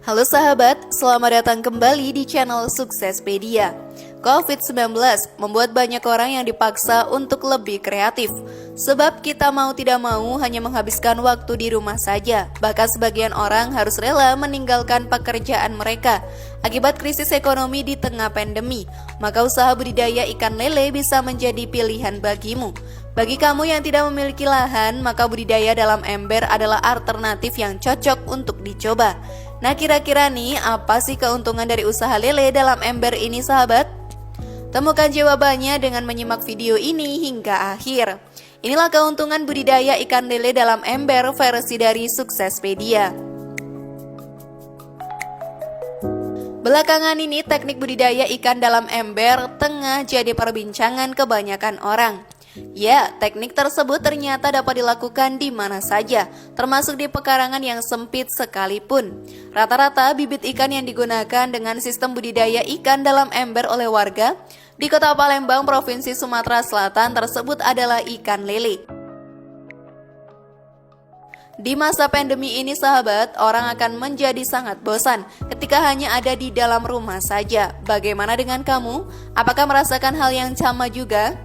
Halo sahabat, selamat datang kembali di channel Suksespedia. COVID-19 membuat banyak orang yang dipaksa untuk lebih kreatif. Sebab kita mau tidak mau hanya menghabiskan waktu di rumah saja. Bahkan sebagian orang harus rela meninggalkan pekerjaan mereka akibat krisis ekonomi di tengah pandemi. Maka usaha budidaya ikan lele bisa menjadi pilihan bagimu. Bagi kamu yang tidak memiliki lahan, maka budidaya dalam ember adalah alternatif yang cocok untuk dicoba. Nah, kira-kira nih apa sih keuntungan dari usaha lele dalam ember ini, sahabat? Temukan jawabannya dengan menyimak video ini hingga akhir. Inilah keuntungan budidaya ikan lele dalam ember versi dari Suksespedia. Belakangan ini teknik budidaya ikan dalam ember tengah jadi perbincangan kebanyakan orang. Ya, teknik tersebut ternyata dapat dilakukan di mana saja, termasuk di pekarangan yang sempit sekalipun. Rata-rata bibit ikan yang digunakan dengan sistem budidaya ikan dalam ember oleh warga di Kota Palembang, Provinsi Sumatera Selatan tersebut adalah ikan lele. Di masa pandemi ini, sahabat, orang akan menjadi sangat bosan ketika hanya ada di dalam rumah saja. Bagaimana dengan kamu? Apakah merasakan hal yang sama juga?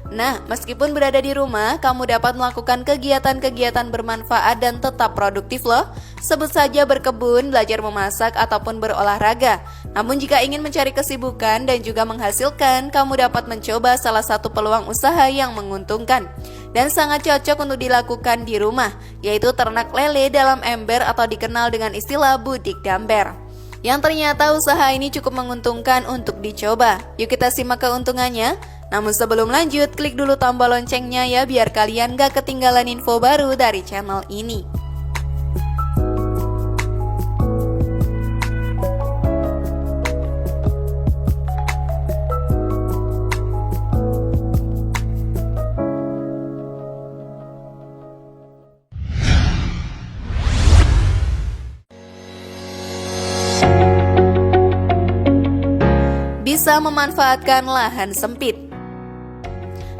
Nah, meskipun berada di rumah, kamu dapat melakukan kegiatan-kegiatan bermanfaat dan tetap produktif loh. Sebut saja berkebun, belajar memasak, ataupun berolahraga. Namun jika ingin mencari kesibukan dan juga menghasilkan, kamu dapat mencoba salah satu peluang usaha yang menguntungkan dan sangat cocok untuk dilakukan di rumah, yaitu ternak lele dalam ember atau dikenal dengan istilah budik damber. Yang ternyata usaha ini cukup menguntungkan untuk dicoba. Yuk kita simak keuntungannya. Namun sebelum lanjut, klik dulu tombol loncengnya ya biar kalian gak ketinggalan info baru dari channel ini. Bisa memanfaatkan lahan sempit.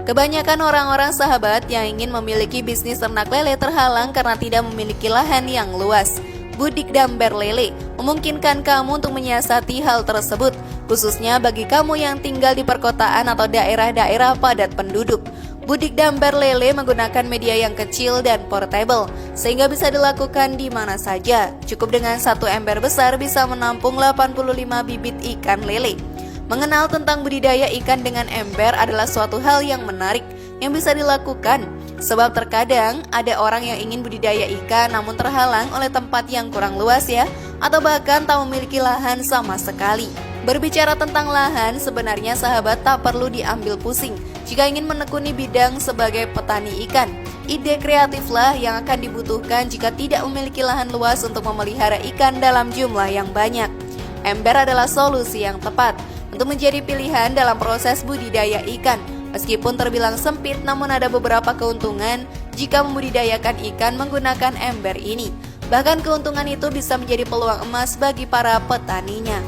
Kebanyakan orang-orang, sahabat, yang ingin memiliki bisnis ternak lele terhalang karena tidak memiliki lahan yang luas. Budik damber lele memungkinkan kamu untuk menyiasati hal tersebut, khususnya bagi kamu yang tinggal di perkotaan atau daerah-daerah padat penduduk. Budik damber lele menggunakan media yang kecil dan portable, sehingga bisa dilakukan di mana saja. Cukup dengan satu ember besar bisa menampung 85 bibit ikan lele. Mengenal tentang budidaya ikan dengan ember adalah suatu hal yang menarik yang bisa dilakukan. Sebab terkadang ada orang yang ingin budidaya ikan namun terhalang oleh tempat yang kurang luas ya, atau bahkan tak memiliki lahan sama sekali. Berbicara tentang lahan, sebenarnya sahabat tak perlu diambil pusing jika ingin menekuni bidang sebagai petani ikan. Ide kreatiflah yang akan dibutuhkan jika tidak memiliki lahan luas untuk memelihara ikan dalam jumlah yang banyak. Ember adalah solusi yang tepat untuk menjadi pilihan dalam proses budidaya ikan. Meskipun terbilang sempit, namun ada beberapa keuntungan jika membudidayakan ikan menggunakan ember ini. Bahkan keuntungan itu bisa menjadi peluang emas bagi para petaninya.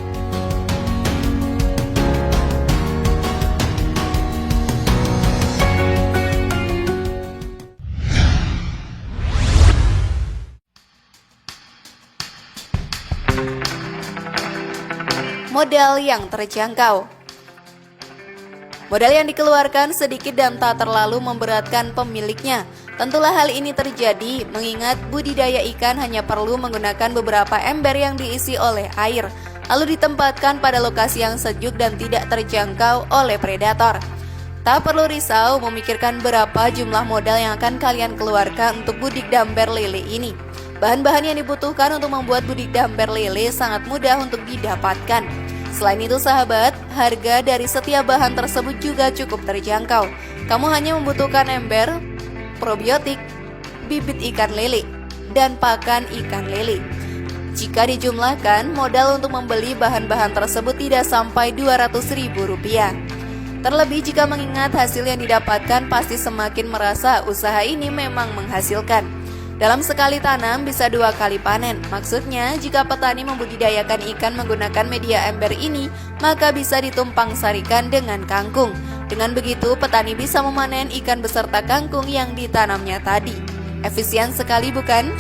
Modal yang terjangkau. Modal yang dikeluarkan sedikit dan tak terlalu memberatkan pemiliknya. Tentulah hal ini terjadi mengingat budidaya ikan hanya perlu menggunakan beberapa ember yang diisi oleh air, lalu ditempatkan pada lokasi yang sejuk dan tidak terjangkau oleh predator. Tak perlu risau memikirkan berapa jumlah modal yang akan kalian keluarkan untuk budik damber lele ini. Bahan-bahan yang dibutuhkan untuk membuat budik damber lele sangat mudah untuk didapatkan. Selain itu, sahabat, harga dari setiap bahan tersebut juga cukup terjangkau. Kamu hanya membutuhkan ember, probiotik, bibit ikan lele, dan pakan ikan lele. Jika dijumlahkan, modal untuk membeli bahan-bahan tersebut tidak sampai Rp200.000. Terlebih jika mengingat hasil yang didapatkan pasti semakin merasa usaha ini memang menghasilkan. Dalam sekali tanam bisa 2 kali panen. Maksudnya, jika petani membudidayakan ikan menggunakan media ember ini, maka bisa ditumpang sarikan dengan kangkung. Dengan begitu, petani bisa memanen ikan beserta kangkung yang ditanamnya tadi. Efisien sekali, bukan?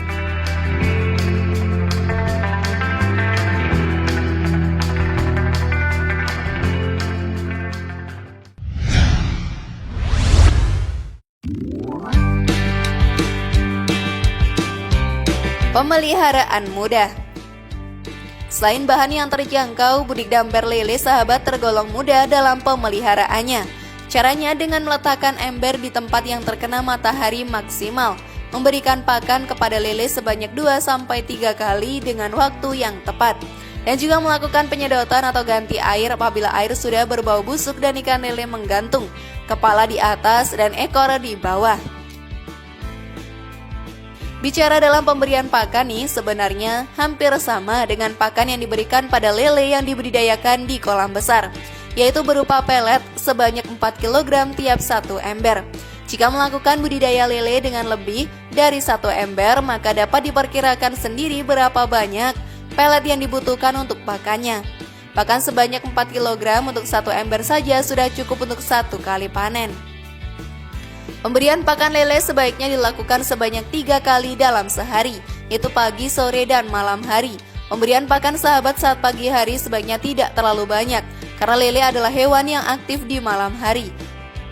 Pemeliharaan mudah. Selain bahan yang terjangkau, budik damber lele sahabat tergolong mudah dalam pemeliharaannya. Caranya dengan meletakkan ember di tempat yang terkena matahari maksimal, memberikan pakan kepada lele sebanyak 2-3 kali dengan waktu yang tepat, dan juga melakukan penyedotan atau ganti air apabila air sudah berbau busuk dan ikan lele menggantung, kepala di atas dan ekor di bawah. Bicara dalam pemberian pakan nih, sebenarnya hampir sama dengan pakan yang diberikan pada lele yang dibudidayakan di kolam besar, yaitu berupa pelet sebanyak 4 kg tiap satu ember. Jika melakukan budidaya lele dengan lebih dari 1 ember, maka dapat diperkirakan sendiri berapa banyak pelet yang dibutuhkan untuk pakannya. Bahkan sebanyak 4 kg untuk 1 ember saja sudah cukup untuk 1 kali panen. Pemberian pakan lele sebaiknya dilakukan sebanyak 3 kali dalam sehari, yaitu pagi, sore, dan malam hari. Pemberian pakan sahabat saat pagi hari sebaiknya tidak terlalu banyak, karena lele adalah hewan yang aktif di malam hari.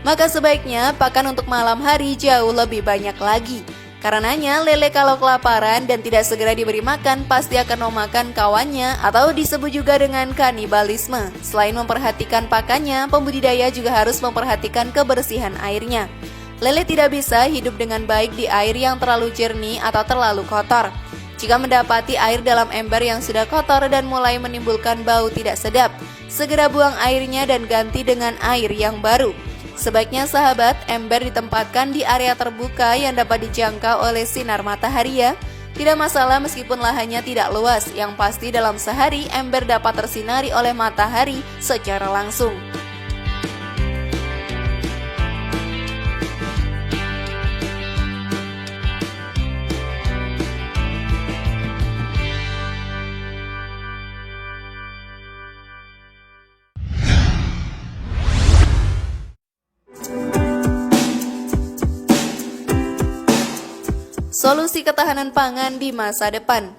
Maka sebaiknya pakan untuk malam hari jauh lebih banyak lagi. Karenanya lele kalau kelaparan dan tidak segera diberi makan pasti akan memakan kawannya atau disebut juga dengan kanibalisme. Selain memperhatikan pakannya, pembudidaya juga harus memperhatikan kebersihan airnya. Lele tidak bisa hidup dengan baik di air yang terlalu jernih atau terlalu kotor. Jika mendapati air dalam ember yang sudah kotor dan mulai menimbulkan bau tidak sedap, segera buang airnya dan ganti dengan air yang baru. Sebaiknya sahabat, ember ditempatkan di area terbuka yang dapat dijangkau oleh sinar matahari ya. Tidak masalah meskipun lahannya tidak luas, yang pasti dalam sehari ember dapat tersinari oleh matahari secara langsung. Solusi ketahanan pangan di masa depan.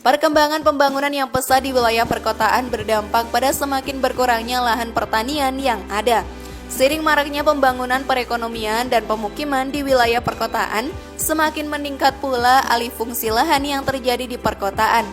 Perkembangan pembangunan yang pesat di wilayah perkotaan berdampak pada semakin berkurangnya lahan pertanian yang ada. Seiring maraknya pembangunan perekonomian dan pemukiman di wilayah perkotaan, semakin meningkat pula alih fungsi lahan yang terjadi di perkotaan.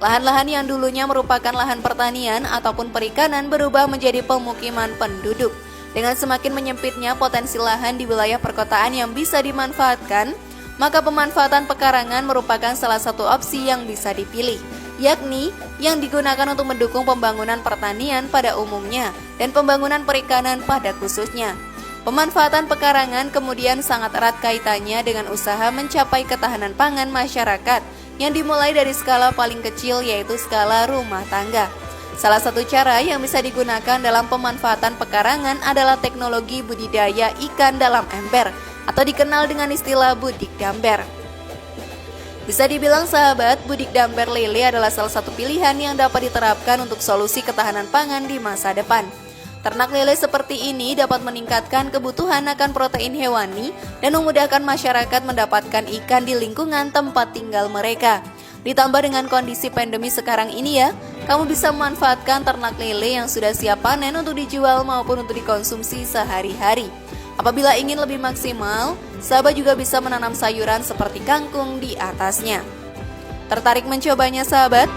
Lahan-lahan yang dulunya merupakan lahan pertanian ataupun perikanan berubah menjadi pemukiman penduduk. Dengan semakin menyempitnya potensi lahan di wilayah perkotaan yang bisa dimanfaatkan, maka pemanfaatan pekarangan merupakan salah satu opsi yang bisa dipilih, yakni yang digunakan untuk mendukung pembangunan pertanian pada umumnya dan pembangunan perikanan pada khususnya. Pemanfaatan pekarangan kemudian sangat erat kaitannya dengan usaha mencapai ketahanan pangan masyarakat yang dimulai dari skala paling kecil, yaitu skala rumah tangga. Salah satu cara yang bisa digunakan dalam pemanfaatan pekarangan adalah teknologi budidaya ikan dalam ember atau dikenal dengan istilah budik damber. Bisa dibilang sahabat, budik damber lele adalah salah satu pilihan yang dapat diterapkan untuk solusi ketahanan pangan di masa depan. Ternak lele seperti ini dapat meningkatkan kebutuhan akan protein hewani dan memudahkan masyarakat mendapatkan ikan di lingkungan tempat tinggal mereka. Ditambah dengan kondisi pandemi sekarang ini ya, kamu bisa memanfaatkan ternak lele yang sudah siap panen untuk dijual maupun untuk dikonsumsi sehari-hari. Apabila ingin lebih maksimal, sahabat juga bisa menanam sayuran seperti kangkung di atasnya. Tertarik mencobanya sahabat?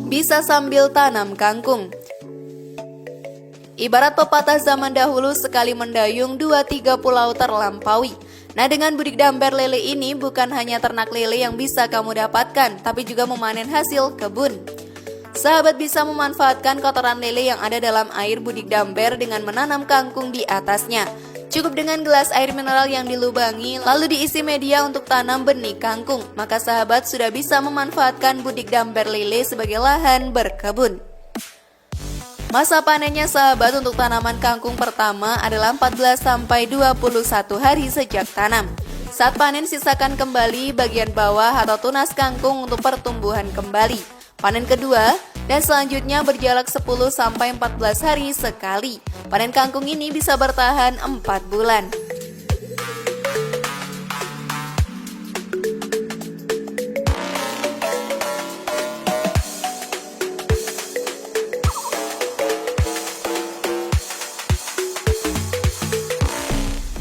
Bisa sambil tanam kangkung. Ibarat pepatah zaman dahulu, sekali mendayung 2-3 pulau terlampaui. Nah, dengan budik damber lele ini bukan hanya ternak lele yang bisa kamu dapatkan, tapi juga memanen hasil kebun. Sahabat bisa memanfaatkan kotoran lele yang ada dalam air budik damber dengan menanam kangkung di atasnya. Cukup dengan gelas air mineral yang dilubangi, lalu diisi media untuk tanam benih kangkung, maka sahabat sudah bisa memanfaatkan budik damber lele sebagai lahan berkebun. Masa panennya sahabat untuk tanaman kangkung pertama adalah 14-21 hari sejak tanam. Saat panen sisakan kembali bagian bawah atau tunas kangkung untuk pertumbuhan kembali. Panen kedua, dan selanjutnya berjarak 10-14 hari sekali. Panen kangkung ini bisa bertahan 4 bulan.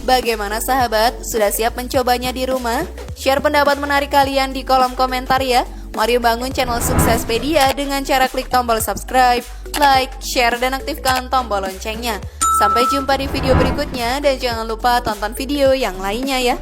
Bagaimana sahabat? Sudah siap mencobanya di rumah? Share pendapat menarik kalian di kolom komentar ya. Mari bangun channel Suksespedia dengan cara klik tombol subscribe, like, share, dan aktifkan tombol loncengnya. Sampai jumpa di video berikutnya dan jangan lupa tonton video yang lainnya ya.